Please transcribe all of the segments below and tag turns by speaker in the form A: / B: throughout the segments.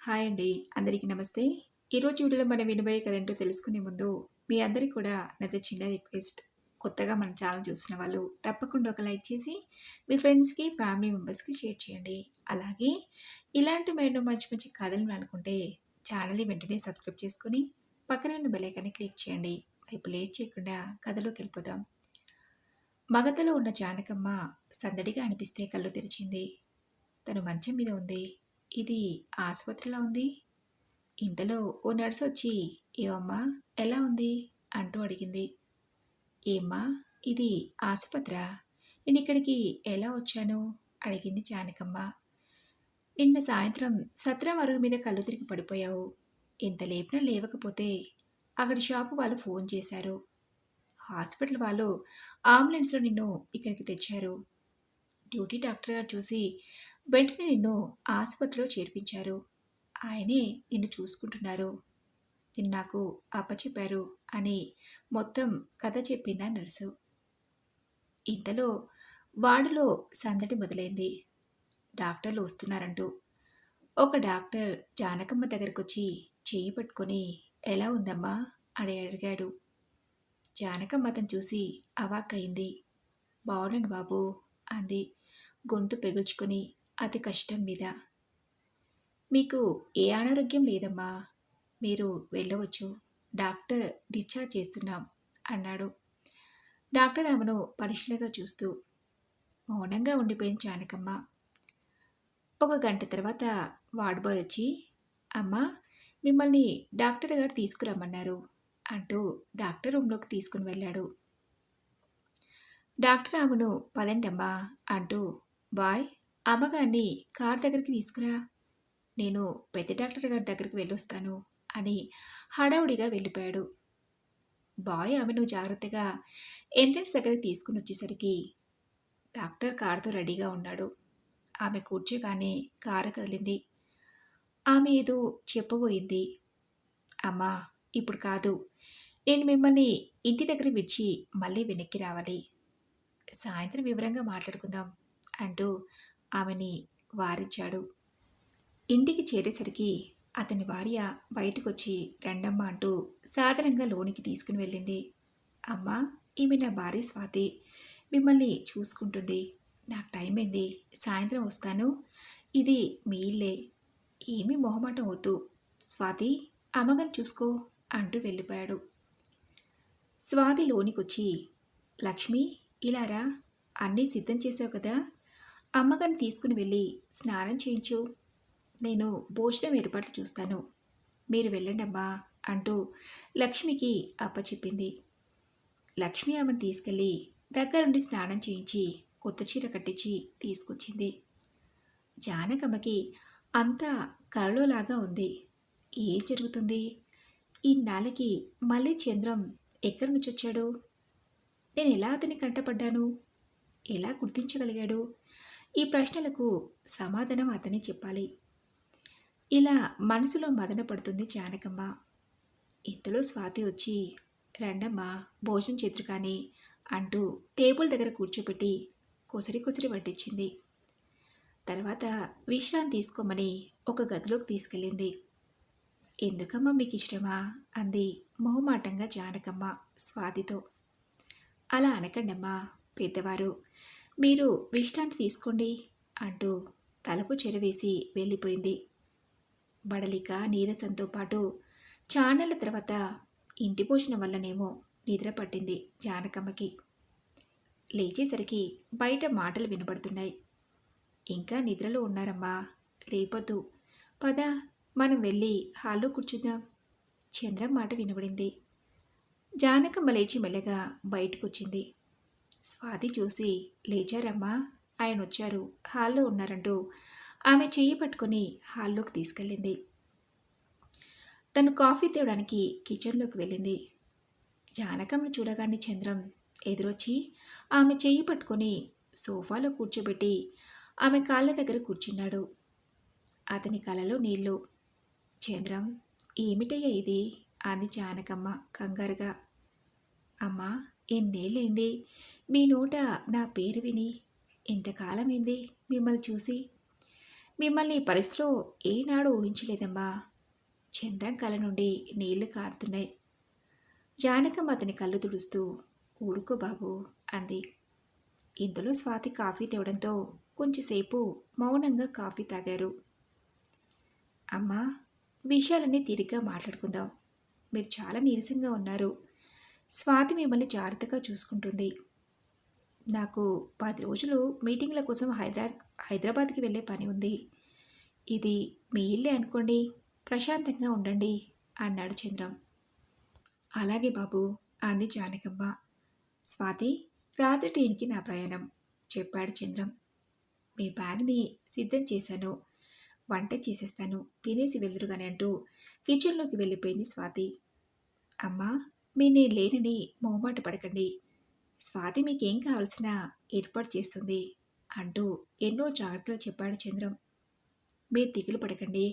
A: Hi అండి. అందరికీ నమస్తే. ఈరోజు వీడియోలో మనం వినబోయే కథ ఏంటో తెలుసుకునే ముందు, మీ అందరికి కూడా నాది చిన్న రిక్వెస్ట్. కొత్తగా మన ఛానెల్ చూస్తున్న వాళ్ళు తప్పకుండా ఒక లైక్ చేసి, మీ ఫ్రెండ్స్‌కి, ఫ్యామిలీ మెంబర్స్‌కి షేర్ చేయండి. అలాగే ఇలాంటి మరెన్నో మంచి మంచి కథలు వినాలనుకుంటే ఛానెల్‌ని వెంటనే సబ్స్క్రైబ్ చేసుకొని, పక్కనే ఉన్న బెల్ ఐకాన్‌ని క్లిక్ చేయండి. మరి ఇప్పుడు లేట్ చేయకుండా కథలోకెళ్ళిపోదాం. మగతలో ఉన్న జానకమ్మ సందడిగా అనిపిస్తే కళ్ళు తెరిచింది. తను మంచం మీద ఉంది. ఇది ఆసుపత్రిలా ఉంది. ఇంతలో ఓ నర్సొచ్చి, "ఏవమ్మా ఎలా ఉంది?" అంటూ అడిగింది. "ఏమ్మా ఇది ఆసుపత్రా? నేనిక్కడికి ఎలా వచ్చాను?" అడిగింది జానకమ్మ. "నిన్న సాయంత్రం సత్రం అరుగు మీద కళ్ళు తిరిగి పడిపోయావు. ఎంత లేపినా లేవకపోతే అక్కడి షాపు వాళ్ళు ఫోన్ చేశారు. హాస్పిటల్ వాళ్ళు అంబులెన్స్‌లో నిన్ను ఇక్కడికి తెచ్చారు. డ్యూటీ డాక్టర్ గారు చూసి వెంటనే నిన్ను ఆసుపత్రిలో చేర్పించారు. ఆయనే నిన్ను చూసుకుంటున్నారు. నిన్ను నాకు అప్పచెప్పారు" అని మొత్తం కథ చెప్పిందా నర్సు. ఇంతలో వార్డులో సందడి మొదలైంది. డాక్టర్లు వస్తున్నారంటూ. ఒక డాక్టర్ జానకమ్మ దగ్గరకొచ్చి చెయ్యి పట్టుకొని, "ఎలా ఉందమ్మా?" అని అడిగాడు. జానకమ్మ అతను చూసి అవాక్కయింది. "బావున్నాను బాబూ" అంది గొంతు పెగుల్చుకొని అతి కష్టం మీద. "మీకు ఏ అనారోగ్యం లేదమ్మా. మీరు వెళ్ళవచ్చు. డాక్టర్ డిశ్చార్జ్ చేస్తున్నాం" అన్నాడు. డాక్టర్ ఆమెను పరీక్షలుగా చూస్తూ మౌనంగా ఉండిపోయింది జానకమ్మ. ఒక గంట తర్వాత వార్డ్ బాయ్ వచ్చి, "అమ్మా మిమ్మల్ని డాక్టర్ గారు తీసుకురమ్మన్నారు" అంటూ డాక్టర్ రూమ్లోకి తీసుకుని వెళ్ళాడు. డాక్టర్ ఆమెను "పదండమ్మా" అంటూ, "బాయ్ అమ్మగారిని కార్ దగ్గరికి తీసుకురా. నేను పెద్ద డాక్టర్ గారి దగ్గరికి వెళ్ళొస్తాను" అని హడావుడిగా వెళ్ళిపోయాడు. బాయ్ ఆమెను జాగ్రత్తగా ఎంట్రన్స్ దగ్గరికి తీసుకుని వచ్చేసరికి డాక్టర్ కారుతో రెడీగా ఉన్నాడు. ఆమె కూర్చోగానే కారు కదిలింది. ఆమె ఏదో చెప్పబోయింది. "అమ్మా ఇప్పుడు కాదు. నేను మిమ్మల్ని ఇంటి దగ్గర విడిచి మళ్ళీ వెనక్కి రావాలి. సాయంత్రం వివరంగా మాట్లాడుకుందాం" అంటూ ఆమెని వారించాడు. ఇంటికి చేరేసరికి అతని భార్య బయటకొచ్చి, "రండమ్మా" అంటూ సాదరంగా లోనికి తీసుకుని వెళ్ళింది. "అమ్మా ఈమె నా భార్య స్వాతి. మిమ్మల్ని చూసుకుంటుంది. నాకు టైం అయింది. సాయంత్రం వస్తాను. ఇది మీ ఇల్లే. ఏమీ మొహమాటం వద్దు. స్వాతి అమ్మగారిని చూసుకో" అంటూ వెళ్ళిపోయాడు. స్వాతి లోనికొచ్చి, "లక్ష్మి ఇలా రా. అన్నీ సిద్ధం చేసావు కదా. అమ్మగారిని తీసుకుని వెళ్ళి స్నానం చేయించు. నేను భోజనం ఏర్పాట్లు చూస్తాను. మీరు వెళ్ళండమ్మా" అంటూ లక్ష్మికి అప్పచెప్పింది. లక్ష్మి ఆమెను తీసుకెళ్ళి దగ్గరుండి స్నానం చేయించి కొత్త చీర కట్టించి తీసుకొచ్చింది. జానకమ్మకి అంతా కలలోలాగా ఉంది. ఏం జరుగుతుంది? ఇన్నాళ్ళకి మళ్ళీ చంద్రం ఎక్కడి నుంచొచ్చాడు? నేను ఎలా అతని కంటపడ్డాను? ఎలా గుర్తించగలిగాడు? ఈ ప్రశ్నలకు సమాధానం అతనే చెప్పాలి. ఇలా మనసులో మదన పడుతుంది జానకమ్మ. ఇంతలో స్వాతి వచ్చి, "రండమ్మా భోజనం చేతురు కానీ" అంటూ టేబుల్ దగ్గర కూర్చోపెట్టి కొసరి కొసరి వడ్డించింది. తర్వాత విశ్రాంతి తీసుకోమని ఒక గదిలోకి తీసుకెళ్ళింది. "ఎందుకమ్మా మీకు ఇష్టమా?" అంది మొహమాటంగా జానకమ్మ స్వాతితో. "అలా అనకండమ్మా పెద్దవారు. మీరు విశ్రాంతి తీసుకోండి" అంటూ తలుపు చెరవేసి వెళ్ళిపోయింది. బడలిక నీరసంతో పాటు చాన్నాళ్ళ తర్వాత ఇంటి భోజనం వల్లనేమో నిద్ర పట్టింది జానకమ్మకి. లేచేసరికి బయట మాటలు వినబడుతున్నాయి. "ఇంకా నిద్రలో ఉన్నారమ్మా. లేపొద్దు. పద మనం వెళ్ళి హాల్లో కూర్చుందాం" చంద్రం మాట వినబడింది. జానకమ్మ లేచి మెల్లగా బయటకొచ్చింది. స్వాతి చూసి, "లేచారమ్మా, ఆయన వచ్చారు, హాల్లో ఉన్నారంటూ ఆమె చెయ్యి పట్టుకొని హాల్లోకి తీసుకెళ్ళింది. తను కాఫీ తేవడానికి కిచెన్లోకి వెళ్ళింది. జానకమ్మను చూడగానే చంద్రం ఎదురొచ్చి ఆమె చెయ్యి పట్టుకొని సోఫాలో కూర్చోబెట్టి ఆమె కాళ్ళ దగ్గర కూర్చున్నాడు. అతని కలలో నీళ్లు. "చంద్రం ఏమిటయ్యా ఇది?" అంది జానకమ్మ కంగారుగా. "అమ్మా ఎన్నేళ్ళైంది మీ నోట నా పేరు విని. ఎంతకాలమైంది మిమ్మల్ని చూసి. మిమ్మల్ని ఈ పరిస్థితిలో ఏనాడు ఊహించలేదమ్మా. చంద్రం కళ్ళ నుండి నీళ్లు కారుతున్నాయి. జానకమ్మ అతని కళ్ళు తుడుస్తూ, ఊరుకో బాబు అంది. ఇంతలో స్వాతి కాఫీ తేవడంతో కొంచెంసేపు మౌనంగా కాఫీ తాగారు. అమ్మా, విషయాలన్నీ తీరిగ్గా మాట్లాడుకుందాం. మీరు చాలా నీరసంగా ఉన్నారు. స్వాతి మిమ్మల్ని జాగ్రత్తగా చూసుకుంటుంది. నాకు 10 రోజులు మీటింగ్ల కోసం హైదరాబాద్కి వెళ్ళే పని ఉంది. ఇది మీ ఇల్లే అనుకోండి. ప్రశాంతంగా ఉండండి అన్నాడు చంద్రం. అలాగే బాబు అంది జానకమ్మ. స్వాతి, రాత్రి టీనికి నా ప్రయాణం చెప్పాడు చంద్రం. మీ బ్యాగ్ని సిద్ధం చేశాను. వంట చేసేస్తాను, తినేసి వెళ్దురుగాని అంటూ కిచెన్లోకి వెళ్ళిపోయింది స్వాతి. అమ్మా, మీ నేను లేనని మొహమాట పడకండి. స్వాతి మీకేం కావలసినా ఏర్పాటు చేస్తుంది అంటూ ఎన్నో జాగ్రత్తలు చెప్పాడు చంద్రం. మీరు దిగులు పడకండి,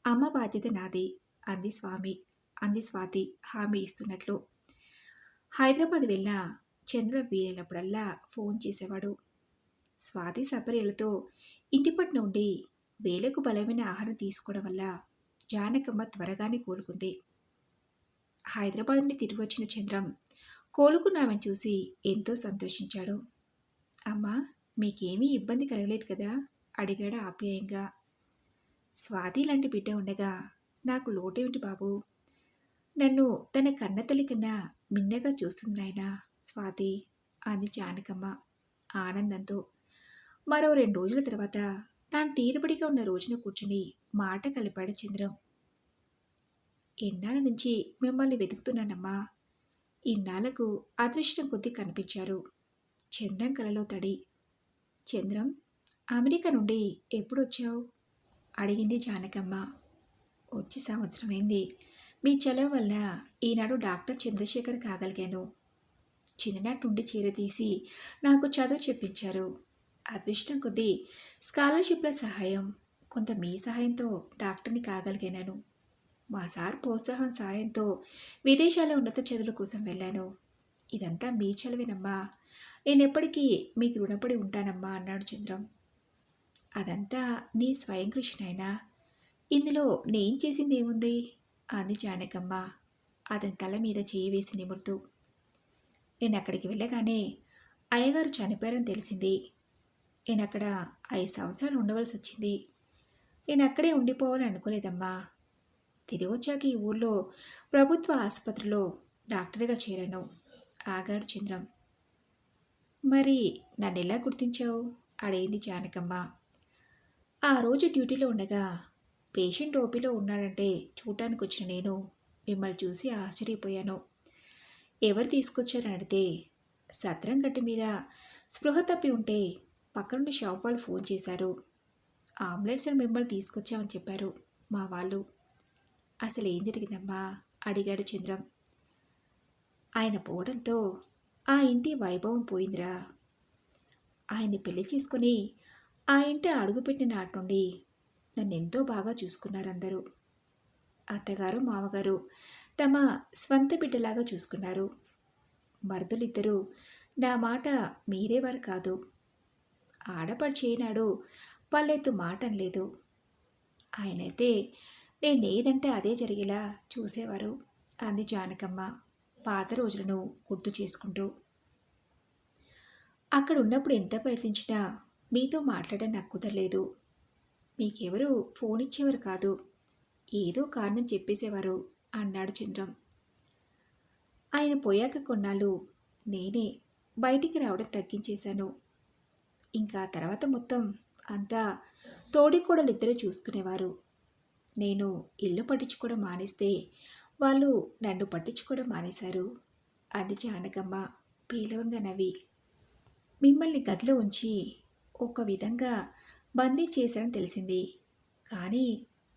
A: అమ్మ బాధ్యత నాది అంది స్వాతి హామీ ఇస్తున్నట్లు. హైదరాబాద్ వెళ్ళిన చంద్రం వీలైనప్పుడల్లా ఫోన్ చేసేవాడు. స్వాతి సపర్యలతో ఇంటి పట్టు నుండి వేలకు బలమైన ఆహారం తీసుకోవడం వల్ల జానకమ్మ త్వరగానే కోలుకుంది. హైదరాబాద్ నుండి తిరిగి వచ్చిన చంద్రం కోలుకున్నామని చూసి ఎంతో సంతోషించాడు. అమ్మా, మీకేమీ ఇబ్బంది కలగలేదు కదా అడిగాడు ఆప్యాయంగా. స్వాతి లాంటి బిడ్డ ఉండగా నాకు లోటేమిటి బాబు. నన్ను తన కన్నతల్లి కన్నా మిన్నగా చూస్తుంది నాయనా స్వాతి అంది జానకమ్మ ఆనందంతో. మరో 2 రోజుల తర్వాత తాను తీరబడిగా ఉన్న రోజున కూర్చుని మాట కలిపాడు చంద్రం. ఎన్నాళ్ళ నుంచి మిమ్మల్ని వెతుకుతున్నానమ్మా. ఇన్నాళ్లకు అదృష్టం కొద్దీ కనిపించారు. చంద్రం కలలో తడి. చంద్రం, అమెరికా నుండి ఎప్పుడొచ్చావు అడిగింది జానకమ్మ. వచ్చి సంవత్సరమైంది. మీ చలవ వల్ల ఈనాడు డాక్టర్ చంద్రశేఖర్ కాగలిగాను. చిన్ననాటి నుండి చీరతీసి నాకు చదువు చెప్పించారు. అదృష్టం కొద్దీ స్కాలర్షిప్ల సహాయం, కొంత మీ సహాయంతో డాక్టర్ని కాగలిగాను. మా సార్ ప్రోత్సాహం సాయంతో విదేశాల్లో ఉన్నత చదువుల కోసం వెళ్ళాను. ఇదంతా మీ చలవేనమ్మా. నేనెప్పటికీ మీకు రుణపడి ఉంటానమ్మా అన్నాడు చంద్రం. అదంతా నీ స్వయం కృషి నాయనా. ఇందులో నేను చేసింది ఏముంది అంది జానకమ్మ అతని తల మీద చేయి వేసి నిమురుతూ. నేను అక్కడికి వెళ్ళగానే అయ్యగారు చనిపోయారని తెలిసింది. నేను అక్కడ 5 సంవత్సరాలు ఉండవలసి వచ్చింది. నేను అక్కడే ఉండిపోవాలని అనుకోలేదమ్మా. తిరిగి వచ్చాక ఈ ఊర్లో ప్రభుత్వ ఆసుపత్రిలో డాక్టర్గా చేరాను ఆగాడు చంద్రం. మరి నన్నెలా గుర్తించావు అడిగింది జానకమ్మ. ఆ రోజు డ్యూటీలో ఉండగా పేషెంట్ ఓపీలో ఉన్నాడంటే చూడటానికి వచ్చిన నేను మిమ్మల్ని చూసి ఆశ్చర్యపోయాను. ఎవరు తీసుకొచ్చారని అడిగితే సత్రం గట్టి మీద స్పృహ తప్పి ఉంటే పక్కనుండి షాప్ వాళ్ళు ఫోన్ చేశారు. అంబులెన్స్లో మిమ్మల్ని తీసుకొచ్చామని చెప్పారు మా వాళ్ళు. అసలు ఏం జరిగిందమ్మా అడిగాడు చంద్రం. ఆయన పోవడంతో ఆ ఇంటి వైభవం పోయిందిరా. ఆయన్ని పెళ్లి చేసుకుని ఆ ఇంటి అడుగుపెట్టిన నాటి నుండి నన్ను ఎంతో బాగా చూసుకున్నారందరూ. అత్తగారు మామగారు తమ స్వంత బిడ్డలాగా చూసుకున్నారు. మరుదులిద్దరూ నా మాట మీరేవారు కాదు. ఆడపడిచేనాడు పల్లెత్తు మాట అనలేదు. ఆయనైతే నేనేదంటే అదే జరిగేలా చూసేవారు అంది జానకమ్మ పాత రోజులను గుర్తు చేసుకుంటూ. అక్కడ ఉన్నప్పుడు ఎంత ప్రయత్నించినా మీతో మాట్లాడడం నాకు కుదరలేదు. మీకెవరూ ఫోన్ ఇచ్చేవారు కాదు. ఏదో కారణం చెప్పేసేవారు అన్నాడు చంద్రం. ఆయన పోయాక కొన్నాళ్ళు నేనే బయటికి రావడం తగ్గించేశాను. ఇంకా తర్వాత మొత్తం అంతా తోడికోడలిద్దరూ చూసుకునేవారు. నేను ఇల్లు పట్టించుకోవడం మానేస్తే వాళ్ళు నన్ను పట్టించుకోవడం మానేశారు అంది జానకమ్మ పీలవంగా నవ్వి. మిమ్మల్ని గదిలో ఉంచి ఒక విధంగా బందీ చేశారని తెలిసింది. కానీ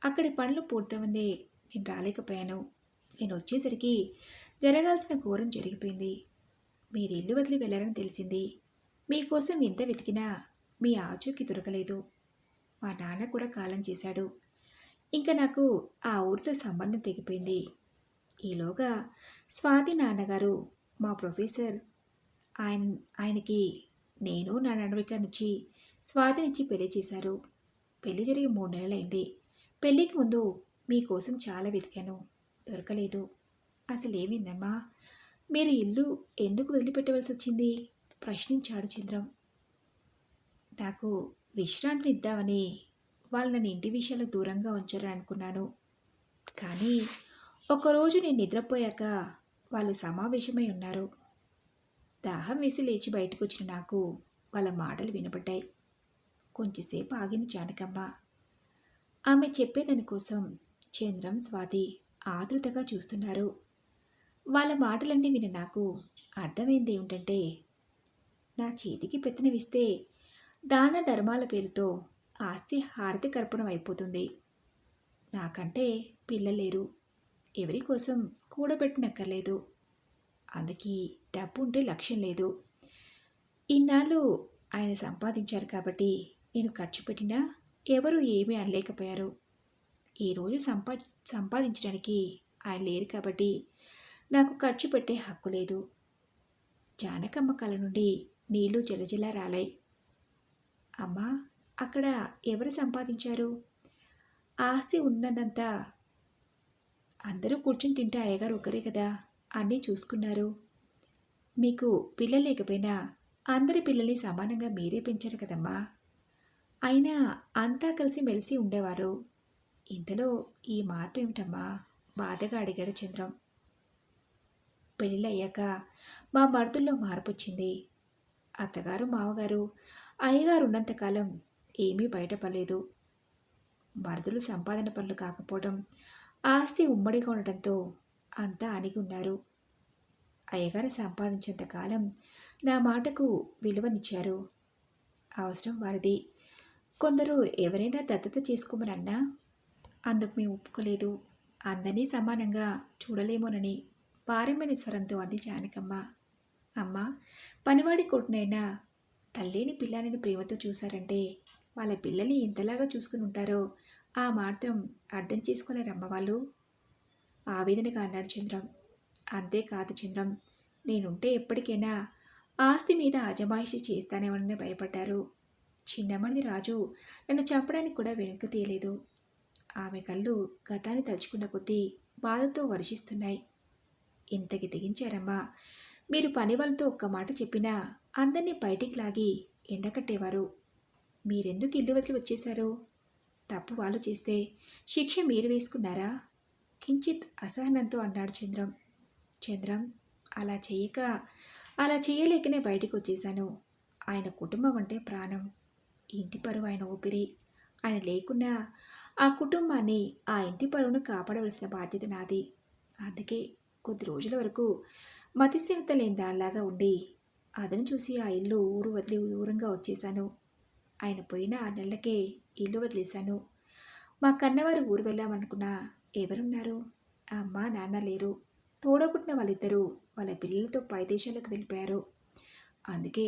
A: అక్కడి పనులు పూర్తవుందే నేను రాలేకపోయాను. నేను వచ్చేసరికి జరగాల్సిన ఘోరం జరిగిపోయింది. మీరు ఇల్లు వదిలి వెళ్ళారని తెలిసింది. మీకోసం ఎంత వెతికినా మీ ఆచూకీ దొరకలేదు. మా నాన్న కూడా కాలం చేశాడు. ఇంకా నాకు ఆ ఊరితో సంబంధం తెగిపోయింది. ఈలోగా స్వాతి నాన్నగారు మా ప్రొఫెసర్ ఆయనకి నేను నా నడవడికనిచ్చి స్వాతినిచ్చి పెళ్లి చేశారు. పెళ్లి జరిగి 3 నెలలైంది. పెళ్ళికి ముందు మీకోసం చాలా వెతికాను. దొరకలేదు. అసలేమైందమ్మా? మీరు ఇల్లు ఎందుకు వదిలిపెట్టవలసొచ్చింది? ప్రశ్నించాడు చంద్రం. నాకు విశ్రాంతినిద్దామని వాళ్ళు నన్ను ఇంటి విషయాలకు దూరంగా ఉంచారని అనుకున్నాను. కానీ ఒకరోజు నేను నిద్రపోయాక వాళ్ళు సమావేశమై ఉన్నారు. దాహం వేసి లేచి బయటకొచ్చిన నాకు వాళ్ళ మాటలు వినపడ్డాయి. కొంచెంసేపు ఆగింది జానకమ్మ. ఆమె చెప్పేదాని కోసం చంద్రం, స్వాతి ఆతృతగా చూస్తున్నారు. వాళ్ళ మాటలన్నీ విని నాకు అర్థమైంది ఏమిటంటే, నా చేతికి పెత్తనమిస్తే దాన ధర్మాల పేరుతో ఆస్తి హారతి కర్పూరం అయిపోతుంది. నాకంటే పిల్లలేరు. ఎవరి కోసం కూడబెట్టనక్కర్లేదు. అందుకే డబ్బు ఉంటే లక్ష్యం లేదు. ఇన్నాళ్ళు ఆయన సంపాదించారు కాబట్టి నేను ఖర్చు పెట్టినా ఎవరూ ఏమీ అనలేకపోయారు. ఈరోజు సంపాదించడానికి ఆయన లేరు కాబట్టి నాకు ఖర్చు పెట్టే హక్కు లేదు. జానకమ్మ కళ్ళ నుండి నీళ్లు జలజలా రాలాయి. అమ్మా, అక్కడ ఎవరు సంపాదించారు? ఆస్తి ఉన్నదంతా అందరూ కూర్చుని తింటే అయ్యగారు ఒకరే కదా, అన్నీ చూసుకున్నారు. మీకు పిల్లలు లేకపోయినా అందరి పిల్లల్ని సమానంగా మీరే పెంచారు కదమ్మా. అయినా అంతా కలిసి మెలిసి ఉండేవారు. ఇంతలో ఈ మార్పు ఏమిటమ్మా? బాధగా అడిగాడు చంద్రం. పెళ్ళయ్యాక మా మరుదుల్లో మార్పొచ్చింది. అత్తగారు, మావగారు, అయ్యగారు ఉన్నంతకాలం ఏమీ బయటపడలేదు. మరుదులు సంపాదన పనులు కాకపోవడం, ఆస్తి ఉమ్మడిగా ఉండటంతో అంతా అణిగి ఉన్నారు. అయ్యగారు సంపాదించేంతకాలం నా మాటకు విలువనిచ్చారు. అవసరం వారిది. కొందరు ఎవరైనా దత్తత చేసుకోమనన్నా అందుకు మేము ఒప్పుకోలేదు. అందరినీ సమానంగా చూడలేమోనని భారమైన స్వరంతో అంది జానకమ్మ. అమ్మ, పనివాడి కొడుకునైనా తల్లిని పిల్లానిని ప్రేమతో చూశారంటే వాళ్ళ పిల్లల్ని ఎంతలాగా చూసుకుని ఉంటారో ఆ మాత్రం అర్థం చేసుకోలేరమ్మ వాళ్ళు, ఆవేదనగా అన్నాడు చంద్రం. అంతేకాదు చంద్రం, నేనుంటే ఎప్పటికైనా ఆస్తి మీద అజమాయిషి చేస్తానేమని భయపడ్డారు. చిన్నమణి రాజు నన్ను చంపడానికి కూడా వెనుక తీయలేదు. ఆమె కళ్ళు గతాన్ని తలుచుకున్న కొద్దీ బాధతో వర్షిస్తున్నాయి. ఇంతకి తెగించారమ్మా. మీరు పని వాళ్ళతో ఒక్క మాట చెప్పినా అందరినీ బయటికి లాగి ఎండకట్టేవారు. మీరెందుకు ఇల్లు వదిలి వచ్చేశారు? తప్పు వాళ్ళు చేస్తే శిక్ష మీరు వేసుకున్నారా? కించిత్ అసహనంతో అన్నాడు చంద్రం. చంద్రం, అలా చేయలేకనే బయటికి వచ్చేశాను. ఆయన కుటుంబం అంటే ప్రాణం. ఇంటి పరువు ఆయన ఊపిరి. ఆయన లేకున్నా ఆ కుటుంబాన్ని, ఆ ఇంటి పరువును కాపాడవలసిన బాధ్యత నాది. అందుకే కొద్ది రోజుల వరకు మతిస్థిమిత లేని దానిలాగా ఉండి అదను చూసి ఆ ఇల్లు ఊరు వదిలి దూరంగా వచ్చేశాను. ఆయన పోయిన 6 నెలలకే ఇల్లు వదిలేశాను. మా కన్నవారు ఊరు వెళ్ళామనుకున్నా ఎవరున్నారు? అమ్మ, నాన్న లేరు. తోడబుట్టిన వాళ్ళిద్దరూ వాళ్ళ పిల్లలతో పై దేశాలకు వెళ్ళిపోయారు. అందుకే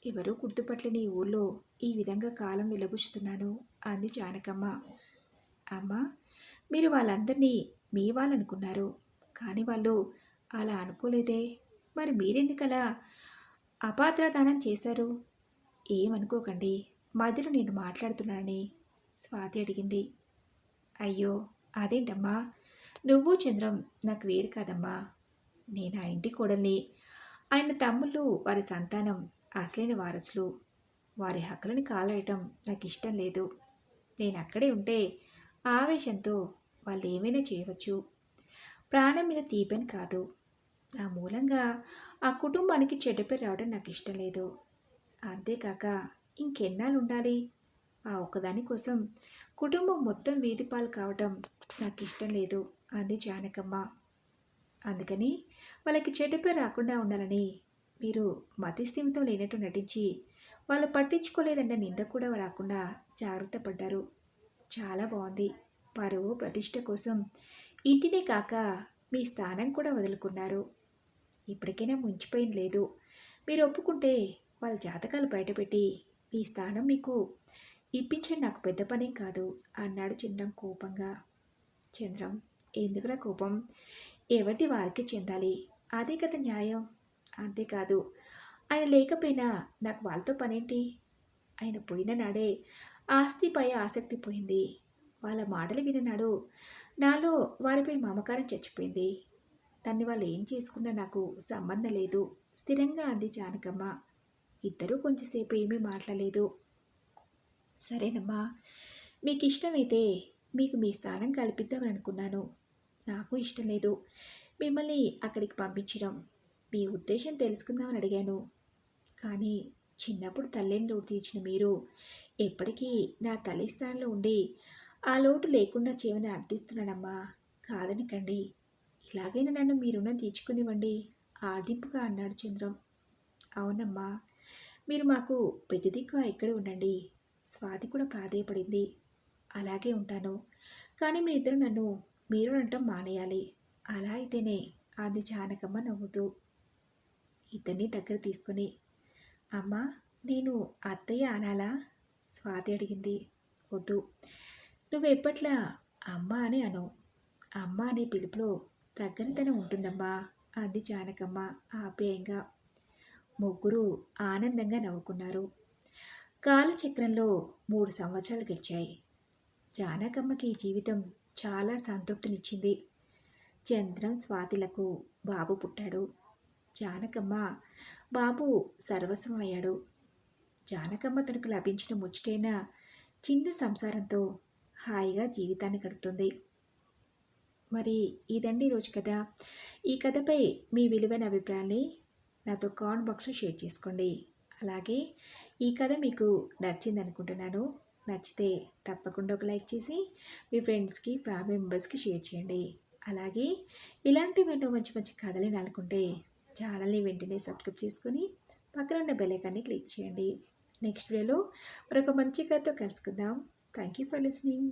A: ఎవరూ గుర్తుపట్టలేని ఈ ఊళ్ళో ఈ విధంగా కాలం వెలబుచ్చుతున్నాను అంది జానకమ్మ. అమ్మ, మీరు వాళ్ళందరినీ మీ వాళ్ళనుకున్నారు. కానీ వాళ్ళు అలా అనుకోలేదే. మరి మీరెందుకలా అపాత్రదానం చేశారు? ఏమనుకోకండి, మధ్యలో నేను మాట్లాడుతున్నానని స్వాతి అడిగింది. అయ్యో, అదేంటమ్మా, నువ్వు చంద్రం నాకు వేరు కాదమ్మా. నేను ఆ ఇంటి కోడల్ని. ఆయన తమ్ముళ్ళు, వారి సంతానం అసలైన వారసులు. వారి హక్కులని కాలేయటం నాకు ఇష్టం లేదు. నేను అక్కడే ఉంటే ఆవేశంతో వాళ్ళు ఏమైనా చేయవచ్చు. ప్రాణం మీద తీపని కాదు. నా మూలంగా ఆ కుటుంబానికి చెడ్డ పేరు రావడం నాకు ఇష్టం లేదు. అంతేకాక ఇంకెన్నాళ్ళు ఉండాలి? ఆ ఒక్కదాని కోసం కుటుంబం మొత్తం వీధిపాలు కావటం నాకు ఇష్టం లేదు అంది జానకమ్మ. అందుకని వాళ్ళకి చెడ్డ పేరు రాకుండా ఉండాలని మీరు మతిస్థిమితం లేనట్టు నటించి వాళ్ళు పట్టించుకోలేదన్న నింద కూడా రాకుండా జాగ్రత్త పడ్డారు. చాలా బాగుంది. పరువు ప్రతిష్ట కోసం ఇంటినే కాక మీ స్థానం కూడా వదులుకున్నారు. ఇప్పటికైనా ముంచిపోయింది లేదు. మీరు ఒప్పుకుంటే వాళ్ళ జాతకాలు బయటపెట్టి మీ స్థానం మీకు ఇప్పించడం నాకు పెద్ద పనేం కాదు అన్నాడు చంద్రం కోపంగా. చంద్రం, ఎందుకురా కోపం? ఎవరిది వారికి చెందాలి. అదే కదా న్యాయం. అంతేకాదు, ఆయన లేకపోయినా నాకు వాళ్ళతో పనేంటి? ఆయన పోయిన నాడే ఆస్తిపై ఆసక్తి పోయింది. వాళ్ళ మాటలు విననాడు నాలో వారిపై మమకారం చచ్చిపోయింది. తన్ని వాళ్ళు ఏం చేసుకున్నా నాకు సంబంధం లేదు స్థిరంగా అంది జానకమ్మ. ఇద్దరూ కొంచెంసేపు ఏమీ మాట్లాడలేదు. సరేనమ్మా, మీకు ఇష్టమైతే మీకు మీ స్థానం కల్పిద్దామని అనుకున్నాను. నాకు ఇష్టం లేదు మిమ్మల్ని అక్కడికి పంపించడం. మీ ఉద్దేశం తెలుసుకుందామని అడిగాను. కానీ చిన్నప్పుడు తల్లిని లోటు తీర్చిన మీరు ఎప్పటికీ నా తల్లి స్థానంలో ఉండి ఆ లోటు లేకుండా చేయమని అర్థిస్తున్నానమ్మా. కాదనకండి. ఇలాగైనా నన్ను మీ రుణం తీర్చుకునివ్వండి ఆదింపుగా అన్నాడు చంద్రం. అవునమ్మా, మీరు మాకు పెద్ద దిక్కు ఇక్కడే ఉండండి. స్వాతి కూడా ప్రాధేయపడింది. అలాగే ఉంటాను. కానీ మీరిద్దరూ నన్ను మీరు అనటం మానేయాలి. అలా అయితేనే అంది జానకమ్మ నవ్వుతూ. ఇద్దరిని దగ్గర తీసుకుని, అమ్మా, నేను అత్తయ్య అనాలా? స్వాతి అడిగింది. వద్దు, నువ్వెప్పట్లా అమ్మ అని అను. అమ్మ అనే పిలుపులో దగ్గరతనం ఉంటుందమ్మా అంది జానకమ్మ ఆప్యాయంగా. ముగ్గురు ఆనందంగా నవ్వుకున్నారు. కాలచక్రంలో 3 సంవత్సరాలు గడిచాయి. జానకమ్మకి ఈ జీవితం చాలా సంతృప్తినిచ్చింది. చంద్రం, స్వాతిలకు బాబు పుట్టాడు. జానకమ్మ బాబు సర్వస్వం అయ్యాడు. జానకమ్మ తనకు లభించిన ముచ్చటైన చిన్న సంసారంతో హాయిగా జీవితాన్ని గడుపుతుంది. మరి ఇదండి ఈరోజు కథ. ఈ కథపై మీ విలువైన అభిప్రాయాన్ని నాతో కామెంట్ బాక్స్లో షేర్ చేసుకోండి. అలాగే ఈ కథ మీకు నచ్చింది అనుకుంటున్నాను. నచ్చితే తప్పకుండా ఒక లైక్ చేసి మీ ఫ్రెండ్స్కి, ఫ్యామిలీ మెంబర్స్కి షేర్ చేయండి. అలాగే ఇలాంటి ఎన్నో మంచి మంచి కథలు అనుకుంటే ఛానల్ని వెంటనే సబ్స్క్రైబ్ చేసుకొని పక్కన ఉన్న బెల్ ఐకాన్ని క్లిక్ చేయండి. నెక్స్ట్ వీడియోలో మరొక మంచి కథతో కలుసుకుందాం. Thank you for listening.